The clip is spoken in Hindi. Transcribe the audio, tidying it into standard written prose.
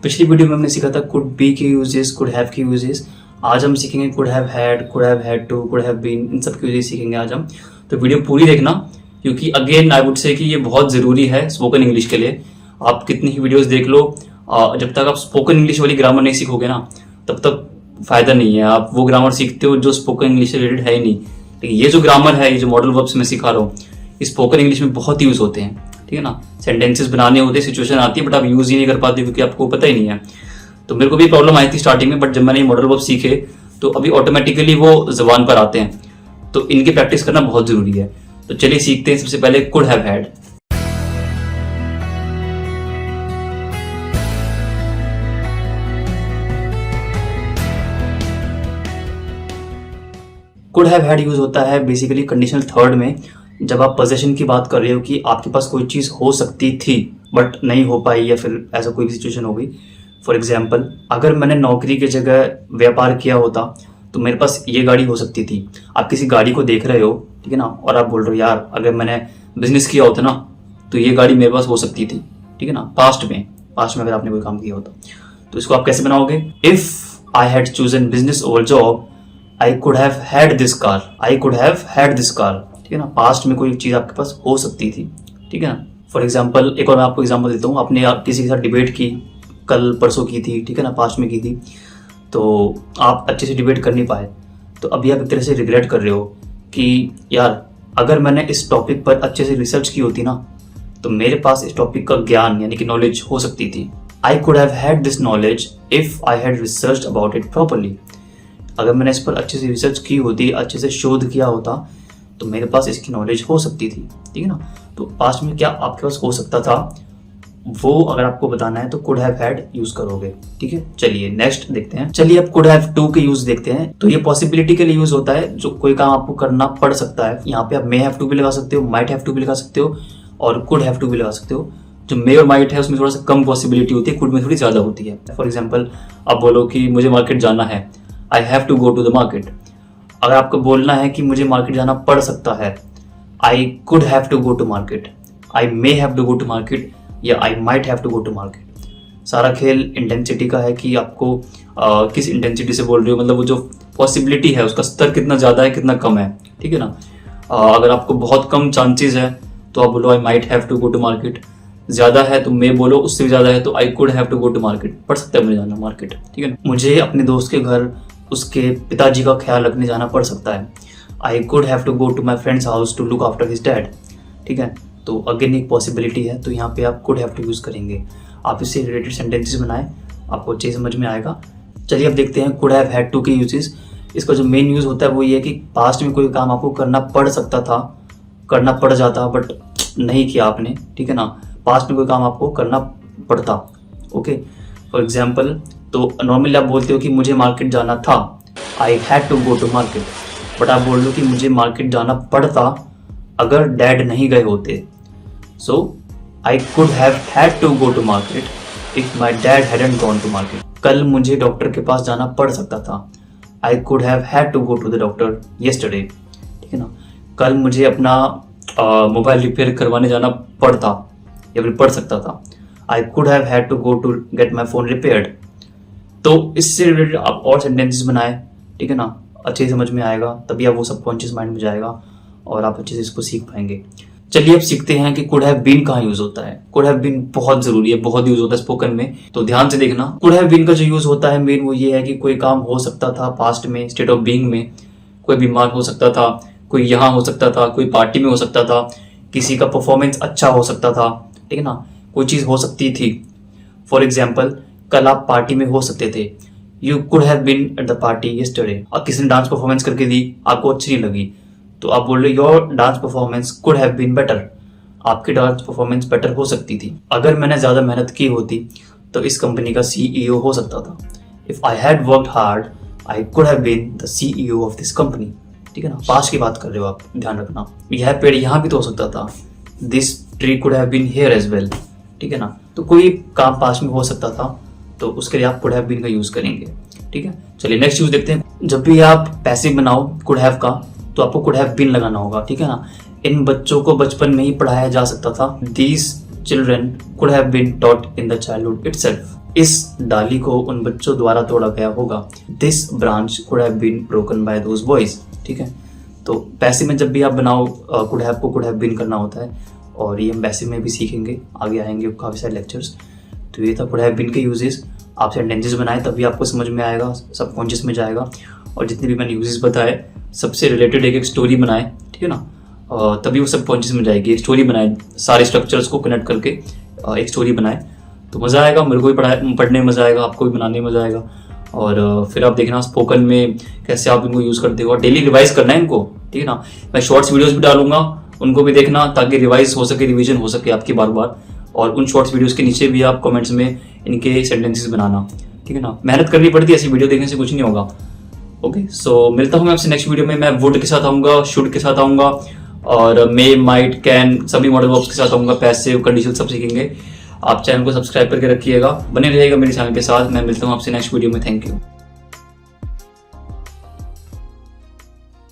पिछली वीडियो में हमने सीखा था कुड बी के यूजेस, कुड हैव के यूजेस। आज हम सीखेंगे could have had to, could have been, इन सब के यूजेस सीखेंगे आज हम। तो वीडियो पूरी देखना, क्योंकि अगेन आई वुड से कि ये बहुत ज़रूरी है स्पोकन इंग्लिश के लिए। आप कितनी ही वीडियोस देख लो, जब तक आप स्पोकन इंग्लिश वाली ग्रामर नहीं सीखोगे ना, तब तक फायदा नहीं है। आप वो ग्रामर सीखते हो जो स्पोकन इंग्लिश से रिलेटेड है ही नहीं। लेकिन ये जो ग्रामर है, ये जो मॉडल वर्ब्स मैं सिखा रहा हूँ, स्पोकन इंग्लिश में बहुत यूज होते हैं, ठीक है ना। सेंटेंसेस बनाने होते हैं, सिचुएशन आती है, बट आप यूज ही नहीं कर पाते क्योंकि आपको पता ही नहीं है। तो मेरे को भी प्रॉब्लम आई थी स्टार्टिंग में, बट जब मैंने मॉडल वर्ब सीखे तो अभी ऑटोमेटिकली वो जबान पर आते हैं। तो इनकी प्रैक्टिस करना बहुत जरूरी है। तो चलिए सीखते हैं। सबसे पहले could have had. Could have had use होता है बेसिकली कंडीशनल थर्ड में, जब आप पोजीशन की बात कर रहे हो कि आपके पास कोई चीज हो सकती थी बट नहीं हो पाई, या फिर ऐसा कोई भी सिचुएशन हो गई। फॉर एग्जाम्पल, अगर मैंने नौकरी की जगह व्यापार किया होता तो मेरे पास ये गाड़ी हो सकती थी। आप किसी गाड़ी को देख रहे हो, ठीक है ना, और आप बोल रहे हो यार अगर मैंने बिजनेस किया होता ना तो ये गाड़ी मेरे पास हो सकती थी, ठीक है ना। पास्ट में अगर आपने कोई काम किया होता तो इसको आप कैसे बनाओगे? If I had chosen business over job I could have had this car, I could have had this car, ठीक है ना। पास्ट में कोई चीज आपके पास हो सकती थी, ठीक है ना। फॉर एग्जाम्पल, एक और मैं आपको एग्जाम्पल देता हूँ। आपने किसी के साथ डिबेट की, कल परसों की थी, ठीक है ना, पास्ट में की थी, तो आप अच्छे से डिबेट कर नहीं पाए। तो अभी आप एक तरह से रिग्रेट कर रहे हो कि यार अगर मैंने इस टॉपिक पर अच्छे से रिसर्च की होती ना तो मेरे पास इस टॉपिक का ज्ञान यानी कि नॉलेज हो सकती थी। आई could have had this knowledge if I had researched about it properly. अगर मैंने इस पर अच्छे से रिसर्च की होती, अच्छे से शोध किया होता, तो मेरे पास इसकी नॉलेज हो सकती थी, ठीक है ना। तो पास्ट में क्या आपके पास हो सकता था, वो अगर आपको बताना है तो कुड हैव हैड यूज करोगे, ठीक है। चलिए नेक्स्ट देखते हैं। चलिए अब कुड हैव टू के यूज देखते हैं। तो ये पॉसिबिलिटी के लिए यूज होता है, जो कोई काम आपको करना पड़ सकता है। यहाँ पे आप मे हैव टू भी लगा सकते हो, माइट हैव टू भी लगा सकते हो, और कुड हैव टू भी लगा सकते हो। जो मे और माइट है उसमें थोड़ा सा कम पॉसिबिलिटी होती है, कुड में थोड़ी ज्यादा होती है। फॉर एग्जाम्पल, आप बोलो कि मुझे मार्केट जाना है, I have to go to the market. अगर आपको बोलना है कि मुझे मार्केट जाना पड़ सकता है, I could have to go to market, I may have to go to market, या I might have to go to market. सारा खेल इंटेंसिटी का है कि आपको किस इंटेंसिटी से बोल रहे हो, मतलब वो जो पॉसिबिलिटी है उसका स्तर कितना ज्यादा है कितना कम है, ठीक है ना। अगर आपको बहुत कम चांसेस है तो आप बोलो I might have to go to market. ज्यादा है तो मे बोलो, उससे भी ज्यादा है तो I could have to go to market. पड़ सकता है मुझे जाना मार्केट, ठीक है। मुझे अपने दोस्त के घर उसके पिताजी का ख्याल रखने जाना पड़ सकता है। I could have to go to my friend's house to look after his dad, ठीक है। तो अगेन एक पॉसिबिलिटी है, तो यहाँ पे आप कुड हैव टू यूज करेंगे। आप इससे रिलेटेड सेंटेंसेस बनाएं, आपको अच्छे समझ में आएगा। चलिए अब देखते हैं कुड हैव हैड टू के यूजेस। इसका जो मेन यूज होता है वो ये है कि पास्ट में कोई काम आपको करना पड़ सकता था, करना पड़ जाता, बट नहीं किया आपने, ठीक है ना। पास्ट में कोई काम आपको करना पड़ता, ओके। फॉर एग्जाम्पल, तो नॉर्मली आप बोलते हो कि मुझे मार्केट जाना था, I had to go to market, but आप बोल लो कि मुझे मार्केट जाना पड़ता अगर डैड नहीं गए होते। So I could have had to go to market if my dad hadn't gone to market. कल मुझे डॉक्टर के पास जाना पड़ सकता था, I could have had to go to the doctor yesterday, ठीक है ना। कल मुझे अपना मोबाइल रिपेयर करवाने जाना पड़ता या फिर पड़ सकता था, I could have had to go to get my phone repaired. तो इससे रिलेटेड आप और सेंटेंसेस बनाए, ठीक है ना, अच्छे समझ में आएगा, तभी आप वो सबकॉन्शियस माइंड में जाएगा और आप अच्छे से इसको सीख पाएंगे। चलिए अब सीखते हैं कि कुड हैव बीन कहाँ यूज होता है। कुड हैव बीन बहुत जरूरी है, बहुत यूज होता है स्पोकन में, तो ध्यान से देखना। कुड हैव बीन का जो यूज होता है मेन वो ये है कि कोई काम हो सकता था पास्ट में, स्टेट ऑफ बीइंग में। कोई बीमार हो सकता था, कोई यहाँ हो सकता था, कोई पार्टी में हो सकता था, किसी का परफॉर्मेंस अच्छा हो सकता था, ठीक है ना, कोई चीज हो सकती थी। फॉर एग्जाम्पल, कल आप पार्टी में हो सकते थे, you could have been at the party yesterday. और किसी ने डांस परफॉर्मेंस करके दी, आपको अच्छी नहीं लगी, तो आप बोल रहे your dance performance could have been better, आपकी डांस परफॉर्मेंस बेटर हो सकती थी। अगर मैंने ज्यादा मेहनत की होती तो इस कंपनी का सीईओ हो सकता था। If I had worked hard I could have been the CEO of this company, ठीक है ना। पास्ट की बात कर रहे हो आप, ध्यान रखना। यह पेड़ यहाँ भी तो हो सकता था, this tree could have been here as well, ठीक है ना। तो कोई काम पास्ट में हो सकता था तो उसके लिए आप कुड हैव बीन का यूज करेंगे, ठीक है। चलिए नेक्स्ट यूज देखते हैं। जब भी आप पैसिव बनाओ कुड हैव का तो आपको कुड हैव बीन लगाना होगा, ठीक है ना। इन बच्चों को बचपन में ही पढ़ाया जा सकता था, these children could have been taught in the childhood itself. इस डाली को उन बच्चों द्वारा तोड़ा गया होगा। This branch could have been broken by those boys. ठीक है, तो पैसिव में जब भी आप बनाओ कुड हैव को कुड हैव बीन करना होता है, और ये हम पैसिव में भी सीखेंगे, आगे आएंगे काफ़ी सारे लेक्चर्स। तो ये था कुड हैव बीन के यूजेस। आप सेंटेंसेस बनाए तभी आपको समझ में आएगा, सबकॉन्शियस में जाएगा। और जितने भी मैंने यूजेस बताए सबसे रिलेटेड एक स्टोरी बनाए, ठीक है ना, तभी वो सबकॉन्शियस में जाएगी। एक स्टोरी बनाए, सारे स्ट्रक्चर्स को कनेक्ट करके एक स्टोरी बनाए तो मज़ा आएगा। मेरे को भी पढ़ने में मज़ा आएगा, आपको भी बनाने में मज़ा आएगा। और फिर आप देखना स्पोकन में कैसे आप इनको यूज़ करते हो, और डेली रिवाइज करना है इनको, ठीक है ना। मैं शॉर्ट्स वीडियोस भी डालूंगा, उनको भी देखना ताकि रिवाइज हो सके, रिवीजन हो सके आपकी बार बार। और उन शॉर्ट्स वीडियोस के नीचे भी आप कमेंट्स में इनके सेंटेंसेस बनाना, ठीक है ना। मेहनत करनी पड़ती है, ऐसी वीडियो देखने से कुछ नहीं होगा। ओके, सो मिलता हूँ मैं आपसे नेक्स्ट वीडियो में। मैं वुड के साथ आऊँगा, शुड के साथ आऊँगा, और मे, माइट, कैन, सभी मॉडल वर्ब्स के साथ आऊँगा। पैसिव, कंडीशनल सब सीखेंगे। आप चैनल को सब्सक्राइब करके रखिएगा, बने रहिएगा मेरे चैनल के साथ। मैं मिलता हूँ आपसे नेक्स्ट वीडियो में। Thank you.